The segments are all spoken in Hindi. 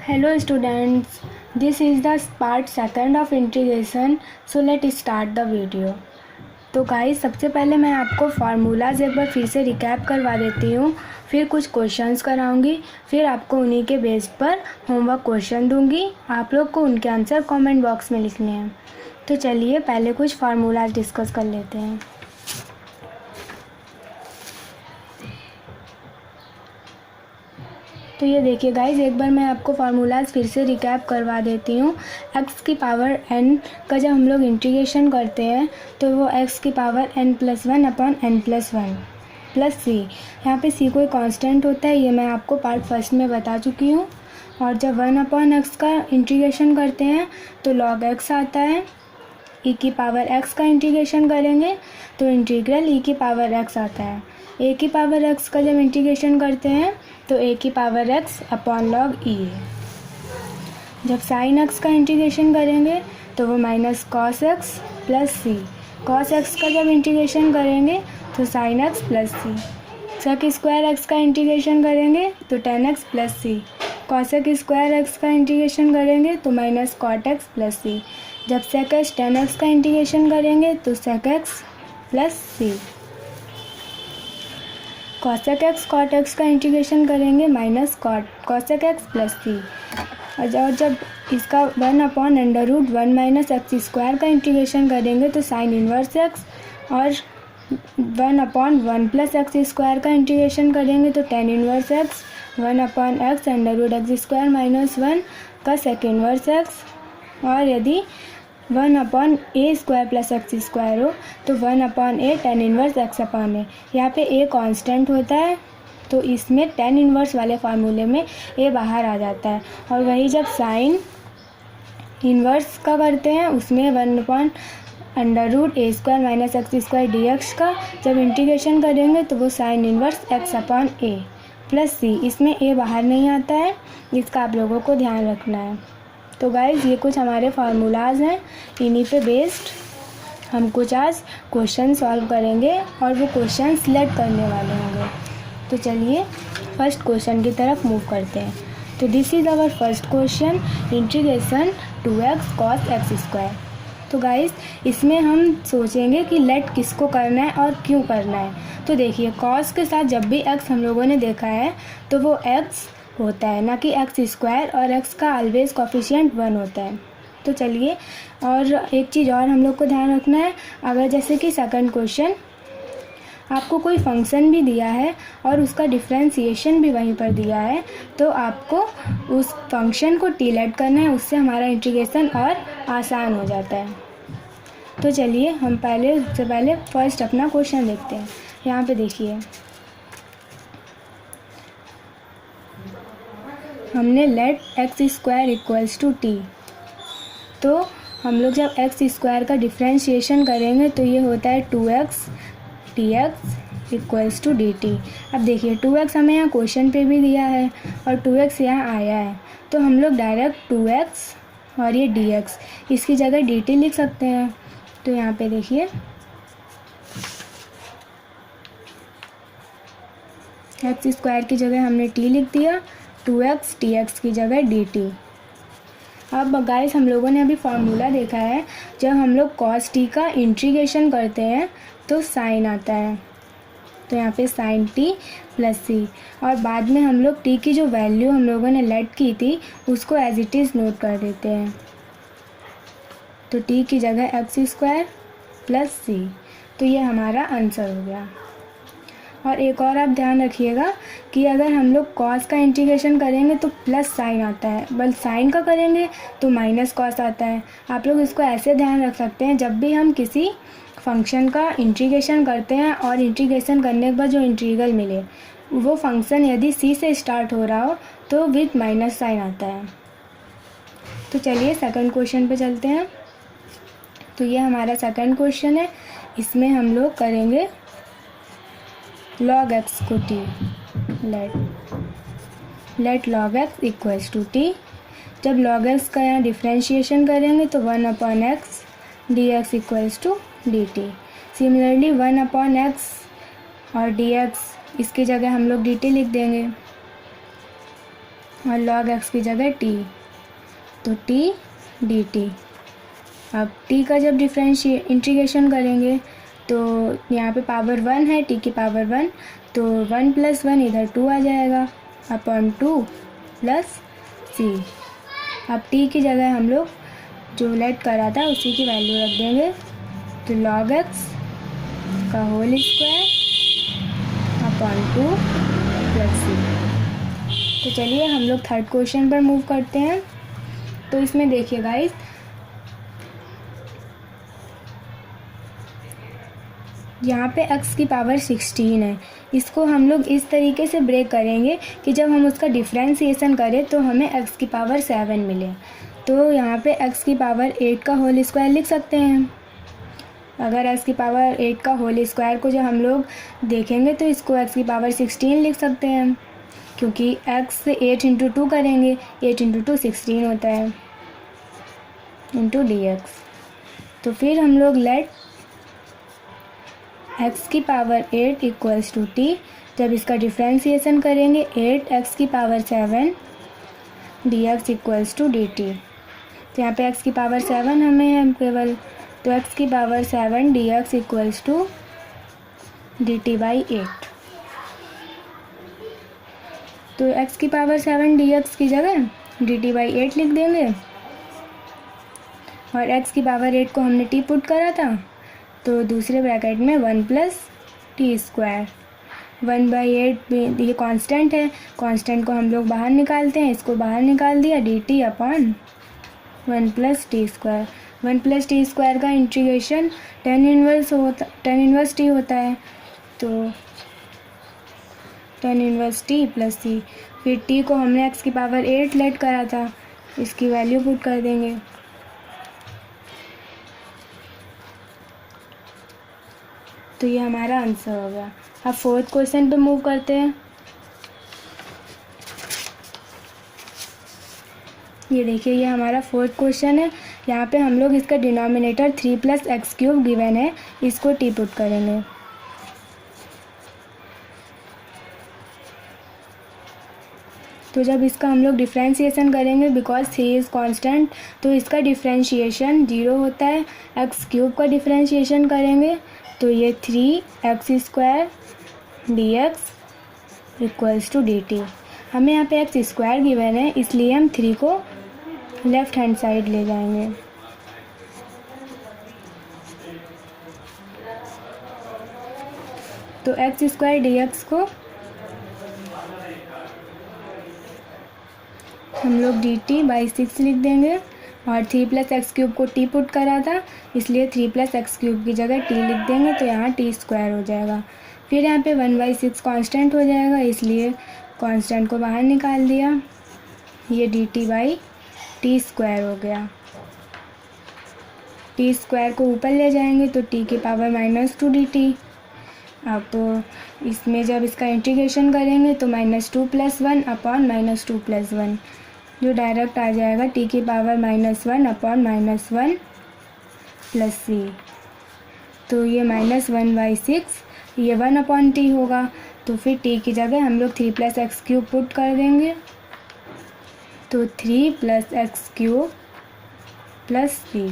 Hello students, this is the part second of integration. So let's start the video. तो गाइस सबसे पहले मैं आपको फार्मूलाज एक बार फिर से रिकैप करवा देती हूँ, फिर कुछ क्वेश्चंस कराऊंगी, फिर आपको उन्हीं के बेस पर होमवर्क क्वेश्चन दूंगी। आप लोग को उनके आंसर कमेंट बॉक्स में लिखने हैं। तो चलिए पहले कुछ फार्मूलाज डिस्कस कर लेते हैं। तो ये देखिए गाइज, एक बार मैं आपको फार्मूलाज फिर से रिकैप करवा देती हूँ। x की पावर n का जब हम लोग इंटीग्रेशन करते हैं तो वो x की power n+1 upon n+1 plus c। यहाँ पे c कोई कांस्टेंट होता है, ये मैं आपको पार्ट फर्स्ट में बता चुकी हूँ। और जब 1 अपॉन x का इंटीग्रेशन करते हैं तो log x आता है। e की पावर x का इंटीग्रेशन करेंगे तो इंटीग्रल e की पावर x आता है। a की पावर x का जब इंटीग्रेशन करते हैं तो a की power x upon log e है। जब साइन x का इंटीग्रेशन करेंगे तो वो माइनस कॉस x प्लस सी। कॉस x का जब इंटीग्रेशन करेंगे तो साइन x प्लस सी। सेक स्क्वायर x का इंटीग्रेशन करेंगे तो टेन x प्लस सी। कॉसेक स्क्वायर x का इंटीग्रेशन करेंगे तो माइनस कॉट x प्लस सी। जब सेक x टेन x का इंटीग्रेशन करेंगे तो सेक x प्लस सी। कॉसेक एक्स कॉट एक्स का इंटीग्रेशन करेंगे माइनस कॉसेक एक्स प्लस सी। और जब इसका 1 अपॉन √1 माइनस एक्स स्क्वायर का इंटीग्रेशन करेंगे तो साइन इन्वर्स एक्स। और 1 अपॉन 1 प्लस एक्स स्क्वायर का इंटीग्रेशन करेंगे तो tan inverse x. 1 upon x √x square minus 1 का सेक इन्वर्स एक्स। और यदि 1 अपॉन ए स्क्वायर प्लस एक्स स्क्वायर हो तो 1 अपॉन ए टेन इन्वर्स एक्स अपॉन ए। यहाँ पे ए कांस्टेंट होता है तो इसमें टेन इन्वर्स वाले फार्मूले में ए बाहर आ जाता है। और वही जब साइन इन्वर्स का करते हैं उसमें 1 upon √a square minus x square dx का जब इंटीग्रेशन करेंगे तो वो साइन इन्वर्स एक्स अपॉन ए प्लस सी। इसमें ए बाहर नहीं आता है, इसका आप लोगों को ध्यान रखना है। तो गाइज़ ये कुछ हमारे फार्मूलाज हैं, इन्हीं पे बेस्ड हम कुछ आज क्वेश्चन सॉल्व करेंगे और वो क्वेश्चन सिलेक्ट करने वाले होंगे। तो चलिए फर्स्ट क्वेश्चन की तरफ मूव करते हैं। तो this is our first question, integration 2x cos x square. तो गाइज़ इसमें हम सोचेंगे कि लेट किसको करना है और क्यों करना है। तो देखिए कॉस के साथ जब भी x हम लोगों ने देखा है तो वो x होता है, ना कि एक्स स्क्वायर, और x का ऑलवेज कोफिशिएंट 1 होता है। तो चलिए, और एक चीज़ और हम लोग को ध्यान रखना है, अगर जैसे कि सेकंड क्वेश्चन आपको कोई फंक्शन भी दिया है और उसका डिफ्रेंशिएशन भी वहीं पर दिया है तो आपको उस फंक्शन को टीलेट करना है, उससे हमारा इंटीग्रेशन और आसान हो जाता है। तो चलिए हम सबसे पहले फर्स्ट अपना क्वेश्चन देखते हैं। यहाँ पे देखिए हमने let x square equals to t. तो हम लोग जब एक्स स्क्वायर का डिफ्रेंशिएशन करेंगे तो ये होता है 2x dx equals to dt। अब देखिए 2x हमें यहाँ क्वेश्चन पे भी दिया है और 2x यहाँ आया है तो हम लोग डायरेक्ट 2x और ये dx इसकी जगह dt लिख सकते हैं। तो यहाँ पे देखिए एक्स स्क्वायर की जगह हमने t लिख दिया, 2x dx की जगह dt। अब गाइस हम लोगों ने अभी फार्मूला देखा है, जब हम लोग cos t का इंटीग्रेशन करते हैं तो साइन आता है। तो यहाँ पे साइन t प्लस सी। और बाद में हम लोग t की जो वैल्यू हम लोगों ने लेट की थी उसको एज इट इज़ नोट कर देते हैं। तो t की जगह एक्स स्क्वायर प्लस सी। तो ये हमारा आंसर हो गया। और एक और आप ध्यान रखिएगा कि अगर हम लोग कॉस का इंटीग्रेशन करेंगे तो प्लस साइन आता है, बल साइन का करेंगे तो माइनस कॉस आता है। आप लोग इसको ऐसे ध्यान रख सकते हैं, जब भी हम किसी फंक्शन का इंटीग्रेशन करते हैं और इंटीग्रेशन करने के बाद जो इंटीग्रल मिले वो फंक्शन यदि सी से स्टार्ट हो रहा हो तो विथ माइनस साइन आता है। तो चलिए सेकंड क्वेश्चन पे चलते हैं। तो ये हमारा सेकंड क्वेश्चन है, इसमें हम लोग करेंगे log x को t। Let log x equals to t। जब log x का यहाँ डिफ्रेंशिएशन करेंगे तो 1 upon x dx equals to dt। Similarly 1 upon x और dx इसकी जगह हम लोग dt लिख देंगे। और log x की जगह t, तो t dt। अब t का जब इंटीग्रेशन करेंगे तो यहाँ पे पावर 1 है, t की पावर 1, तो 1 + 1 इधर 2 आ जाएगा अपॉन 2 प्लस c। अब t की जगह हम लोग जो लेट करा था उसी की वैल्यू रख देंगे, तो log x का whole square upon 2 plus c। तो चलिए हम लोग थर्ड क्वेश्चन पर मूव करते हैं। तो इसमें देखिए गाइस, यहाँ पे x की पावर 16 है। इसको हम लोग इस तरीके से ब्रेक करेंगे कि जब हम उसका डिफ्रेंशिएशन करें तो हमें x की पावर 7 मिले। तो यहाँ पे x की पावर 8 का होल स्क्वायर लिख सकते हैं। अगर x की पावर 8 का होल स्क्वायर को जब हम लोग देखेंगे तो इसको x की पावर 16 लिख सकते हैं, क्योंकि x से 8 × 2 करेंगे, 8 × 2 16 होता है, इंटू dx। तो फिर हम लोग लेट x की पावर 8 = t, जब इसका डिफ्रेंशिएशन करेंगे 8x की पावर 7 dx = dt। तो यहाँ पे x की पावर 7 हमें है केवल, तो x की पावर 7 dx = dt/8। तो x की पावर 7 dx की जगह dt/8 लिख देंगे, और x की पावर 8 को हमने t पुट करा था, तो दूसरे ब्रैकेट में 1 + t²। 1/8 ये कांस्टेंट है, कांस्टेंट को हम लोग बाहर निकालते हैं, इसको बाहर निकाल दिया, dt अपॉन 1 + t²। 1 + t² का इंटीग्रेशन tan इनवर्स t होता है, तो tan इनवर्स t + c। फिर t को हमने x की पावर 8 लेट करा था, इसकी वैल्यू पुट कर देंगे। तो ये हमारा आंसर हो गया। अब फोर्थ क्वेश्चन पे मूव करते हैं। ये देखिए, ये हमारा फोर्थ क्वेश्चन है। यहाँ पे हम लोग इसका डिनोमिनेटर 3 + x³ गिवन है, इसको t पुट करेंगे। तो जब इसका हम लोग डिफ्रेंशिएशन करेंगे, बिकॉज 3 इज़ कांस्टेंट, तो इसका डिफ्रेंशिएशन 0 होता है। x³ का डिफ्रेंशिएशन करेंगे तो ये 3x² dx = dt। हमें यहाँ पे x² गिवन है, इसलिए हम 3 को लेफ़्ट हैंड साइड ले जाएंगे। तो x² dx को हम लोग dt/6 लिख देंगे, और 3 + x³ को t पुट करा था, इसलिए 3 + x³ की जगह t लिख देंगे, तो यहाँ t² हो जाएगा। फिर यहाँ पे 1/6 कांस्टेंट हो जाएगा, इसलिए कांस्टेंट को बाहर निकाल दिया, ये dt/t² हो गया। t² को ऊपर ले जाएंगे तो t की पावर -2 dt। अब इसमें जब इसका इंटीग्रेशन करेंगे तो -2 + 1 अपॉन -2 + 1, जो डायरेक्ट आ जाएगा t की पावर -1 अपॉन -1 प्लस c। तो ये -1/6, ये 1/t होगा। तो फिर t की जगह हम लोग 3 + x³ पुट कर देंगे, तो 3 + x³ प्लस c।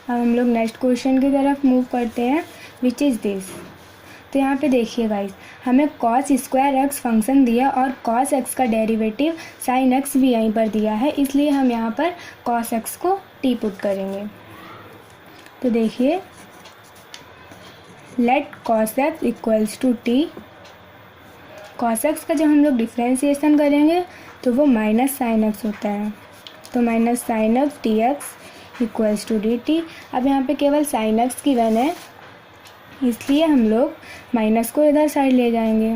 अब हम लोग नेक्स्ट क्वेश्चन की तरफ मूव करते हैं, विच इज़ दिस। तो यहाँ पे देखिए गाइस, हमें cos² x फंक्शन दिया और cos x का डेरिवेटिव sin x भी यहीं पर दिया है, इसलिए हम यहाँ पर cos x को t पुट करेंगे। तो देखिए, late cos x = t। cos x का जब हम लोग डिफ्रेंशिएशन करेंगे तो वो -sin x होता है, तो -sin x dx = dt। अब यहाँ पे केवल sin x की वैन है, इसलिए हम लोग माइनस को इधर साइड ले जाएंगे,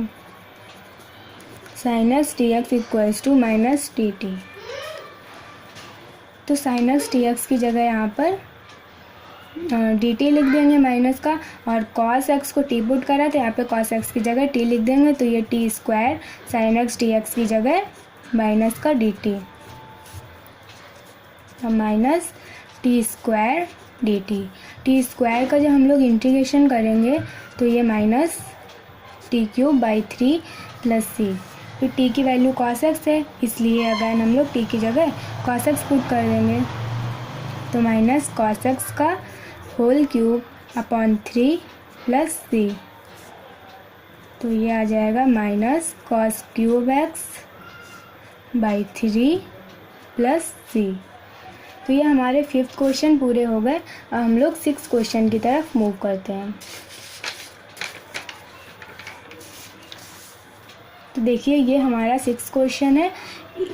sin x dx = -dt। तो sin x dx की जगह यहाँ पर dt लिख देंगे माइनस का, और cos x को t पुट करा तो यहाँ पे cos x की जगह t लिख देंगे, तो ये t² sin x dx की जगह माइनस का dt, minus t² dt। t² का जब हम लोग इंटीग्रेशन करेंगे तो ये -t³ / 3 + c। फिर टी की वैल्यू cos x है, इसलिए अगर हम लोग टी की जगह cos x पुट कर देंगे तो माइनस cos x का whole cube upon 3 plus c, तो ये आ जाएगा minus cos cube x by 3 plus c. तो ये हमारे 5th क्वेश्चन पूरे हो गए। अब हम लोग 6th क्वेश्चन की तरफ मूव करते हैं। तो देखिए ये हमारा 6th क्वेश्चन है,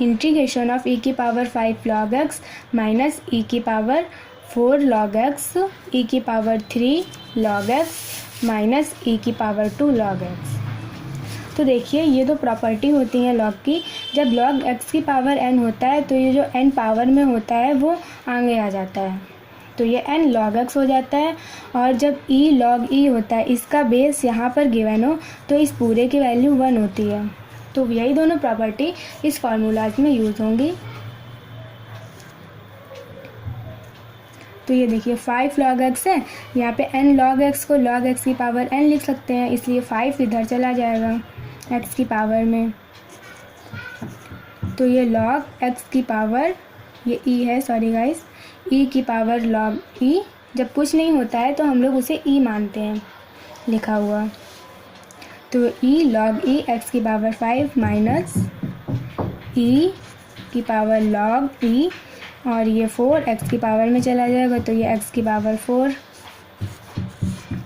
इंटीग्रेशन ऑफ e की power 5 log x minus e की पावर 4 log x e की power 3 log x minus e की पावर 2 log x। तो देखिए ये दो प्रॉपर्टी होती हैं लॉग की, जब log x की पावर n होता है तो ये जो n पावर में होता है वो आगे आ जाता है, तो ये n log x हो जाता है। और जब e log e होता है, इसका बेस यहाँ पर गिवन हो तो इस पूरे की वैल्यू 1 होती है। तो यही दोनों प्रॉपर्टी इस फार्मूलाज में यूज़ होंगी। तो ये देखिए 5 log x है, यहाँ पे n log x को log x की पावर n लिख सकते हैं, इसलिए 5 इधर चला जाएगा x की पावर में। तो ये log x की पावर, ये e है, सॉरी गाइस, e की पावर log e, जब कुछ नहीं होता है तो हम लोग उसे e मानते हैं लिखा हुआ। तो e log e x की पावर 5 माइनस e की पावर log e, और ये 4 x की पावर में चला जाएगा, तो ये x की पावर 4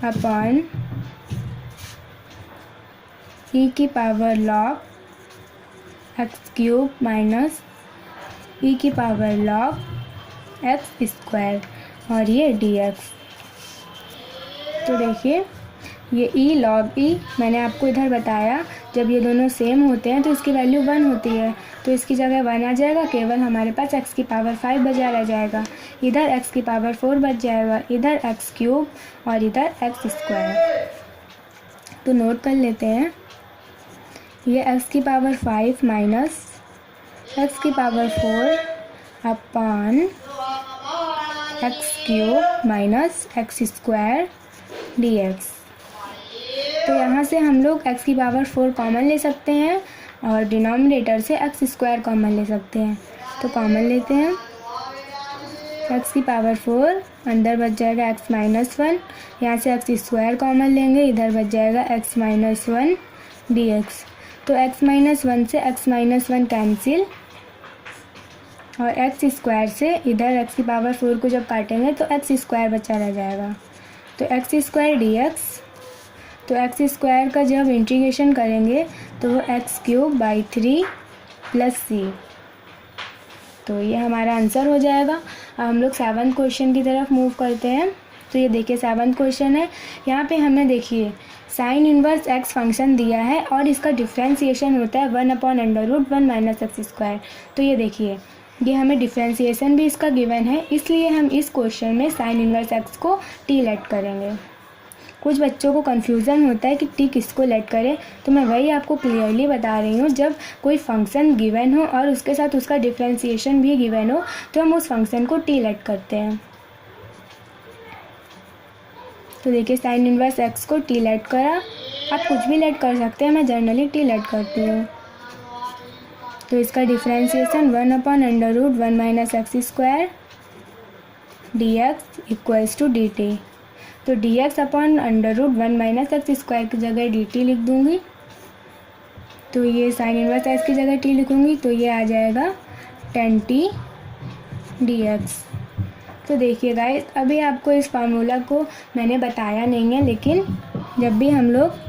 अपॉन e की power log x cube minus e की पावर log x स्क्वायर, और ये dx। तो देखिए ये e log e मैंने आपको इधर बताया, जब ये दोनों सेम होते हैं तो इसकी वैल्यू 1 होती है, तो इसकी जगह 1 आ जाएगा, केवल हमारे पास x की पावर 5 बचा रह जाएगा, इधर x की पावर 4 बच जाएगा, इधर x क्यूब और इधर x स्क्वायर। तो नोट कर लेते हैं, ये x की पावर 5 माइनस x की power 4 upon x cube minus x square dx। तो यहाँ से हम लोग x की पावर 4 कॉमन ले सकते हैं और डिनोमिनेटर से x स्क्वायर कॉमन ले सकते हैं। तो कॉमन लेते हैं, x की पावर 4 अंदर बच जाएगा x माइनस 1, यहाँ से x स्क्वायर कॉमन लेंगे, इधर बच जाएगा x माइनस 1 dx। तो x माइनस 1 से x माइनस 1 कैंसिल, और x स्क्वायर से इधर x की पावर 4 को जब काटेंगे तो x स्क्वायर बचा रह जाएगा, तो x स्क्वायर dx। तो x स्क्वायर का जब इंटीग्रेशन करेंगे तो वो x cube by 3 plus c. तो ये हमारा आंसर हो जाएगा। अब हम लोग 7th क्वेश्चन की तरफ मूव करते हैं। तो ये देखिए 7th क्वेश्चन है, यहाँ पे हमें देखिए साइन इनवर्स x फंक्शन दिया है और इसका डिफ्रेंसिएशन होता है 1/√1 माइनस एक्स स्क्वायर। तो ये देखिए ये हमें डिफ्रेंसिएशन भी इसका गिवन है, इसलिए हम इस क्वेश्चन में साइन इनवर्स x को t लेट करेंगे। कुछ बच्चों को कन्फ्यूज़न होता है कि टी किसको लेट करें, तो मैं वही आपको क्लियरली बता रही हूँ, जब कोई फंक्शन गिवन हो और उसके साथ उसका डिफ्रेंसिएशन भी गिवन हो तो हम उस फंक्शन को टी लेट करते हैं। तो देखिए साइन इनवर्स एक्स को टी लेट करा, आप कुछ भी लेट कर सकते हैं, मैं जनरली टी लेट करती हूँ। तो इसका differentiation 1/√1 minus x square dx equals to dt। तो dx upon √1 minus x square की जगह dt लिख दूँगी, तो ये साइन इनवर्स एक्स की जगह t लिखूँगी, तो ये आ जाएगा tan t dx। तो देखिए गाइस, अभी आपको इस फार्मूला को मैंने बताया नहीं है, लेकिन जब भी हम लोग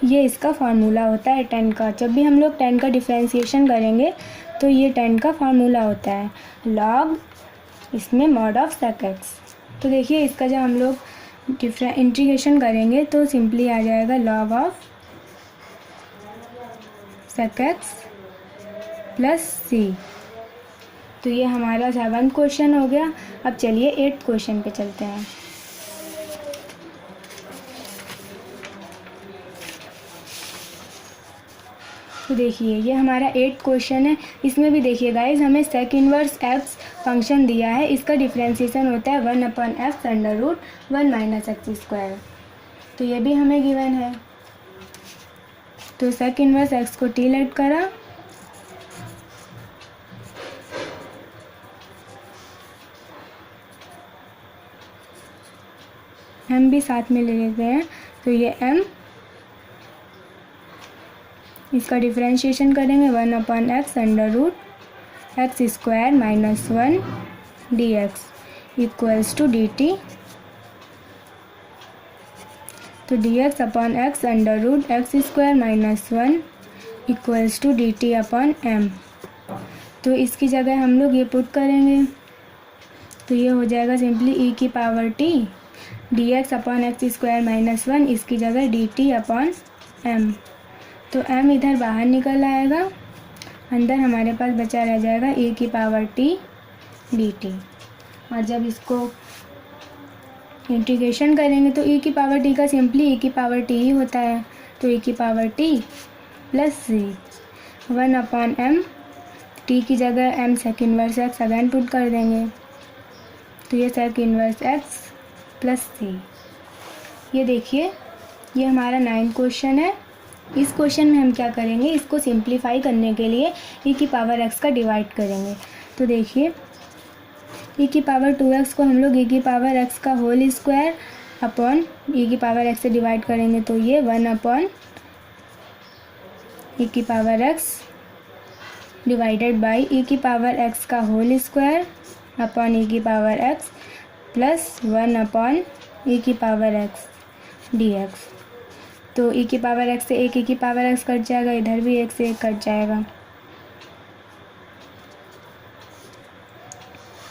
ये इसका फार्मूला होता है tan का, जब भी हम लोग tan का डिफ्रेंसिएशन करेंगे तो ये tan का फार्मूला होता है log इसमें mod ऑफ sec x। तो देखिए इसका जब हम लोग इंटीग्रेशन करेंगे तो सिंपली आ जाएगा log of sec x plus c। तो ये हमारा 7th क्वेश्चन हो गया। अब चलिए 8th क्वेश्चन पे चलते हैं। तो देखिए ये हमारा 8th क्वेश्चन है। इसमें भी देखिए गाइज हमें सेक इन्वर्स एक्स फंक्शन दिया है, इसका डिफ्रेंशिएशन होता है 1/x under root 1 minus x square. तो ये भी हमें गिवन है। तो सेक इन्वर्स एक्स को टी लेट करा, एम भी साथ में ले लेते हैं। तो ये एम, इसका डिफ्रेंशिएशन करेंगे 1/x under root x square minus 1 dx equals to dt। तो dx upon x under root x square minus 1 equals to dt upon m। तो इसकी जगह हम लोग ये पुट करेंगे, तो ये हो जाएगा सिंपली e की power t dx upon x square minus 1, इसकी जगह dt अपॉन m। तो m इधर बाहर निकल आएगा, अंदर हमारे पास बचा रह जाएगा e की पावर t dt। और जब इसको इंटीग्रेशन करेंगे तो e की पावर t का सिंपली e की पावर t ही होता है। तो e की power t plus c 1/m, t की जगह m sec inverse x again put कर देंगे। तो ये sec inverse x plus c। ये देखिए ये हमारा 9th क्वेश्चन है। इस क्वेश्चन में हम क्या करेंगे, इसको सिंप्लीफाई करने के लिए e की पावर x का डिवाइड करेंगे। तो देखिए e की पावर 2x को हम लोग e की पावर x का होल स्क्वायर अपॉन e की पावर x से डिवाइड करेंगे। तो ये 1/e की power x divided by e की पावर x का होल स्क्वायर अपॉन e की पावर x प्लस 1/e की पावर x dx। तो e की पावर x से एक e की पावर x कट जाएगा, इधर भी 1 से 1 कट जाएगा,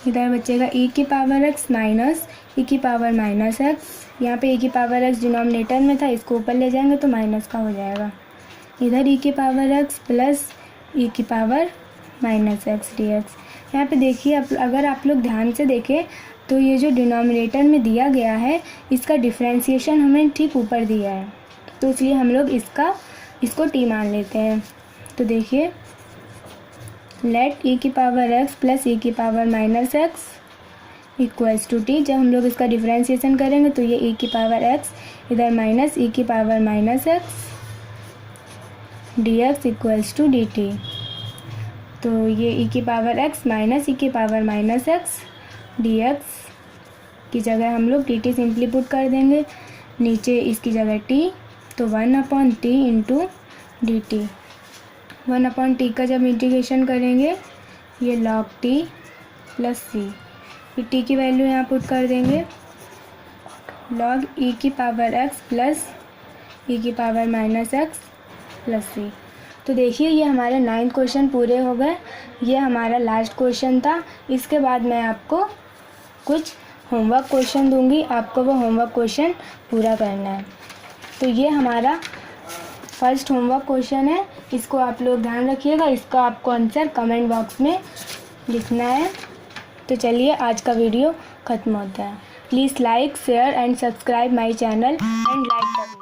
इधर बचेगा e की पावर x माइनस e की पावर माइनस x। यहाँ पे e की पावर x डिनोमिनेटर में था, इसको ऊपर ले जाएंगे तो माइनस का हो जाएगा। इधर e की पावर x प्लस e की पावर माइनस x dx। यहाँ पे देखिए अगर आप लोग ध्यान से देखें तो ये जो डिनोमिनेटर में दिया गया है इसका डिफ्रेंशिएशन हमें ठीक ऊपर दिया है, तो इसलिए हम लोग इसको t मान लेते हैं। तो देखिए लेट e की पावर x प्लस e की power minus x equals to t। जब हम लोग इसका डिफ्रेंशिएशन करेंगे तो ये e की पावर x इधर माइनस e की power minus x dx equals to dt। तो ये e की पावर x माइनस e की पावर माइनस एक्स dx की जगह हम लोग dt सिंपली पुट कर देंगे, नीचे इसकी जगह t। तो 1/t into D T. 1/t का जब इंटीग्रेशन करेंगे ये log t प्लस सी, फिर t की वैल्यू यहाँ पुट कर देंगे log e की पावर x प्लस e की power minus x plus c. तो देखिए ये हमारे 9th क्वेश्चन पूरे हो गए। ये हमारा लास्ट क्वेश्चन था। इसके बाद मैं आपको कुछ होमवर्क क्वेश्चन दूंगी, आपको वो होमवर्क क्वेश्चन पूरा करना है। तो ये हमारा फर्स्ट होमवर्क क्वेश्चन है, इसको आप लोग ध्यान रखिएगा, इसका आपको आंसर कमेंट बॉक्स में लिखना है। तो चलिए आज का वीडियो ख़त्म होता है। Please like share and subscribe my channel and like the video.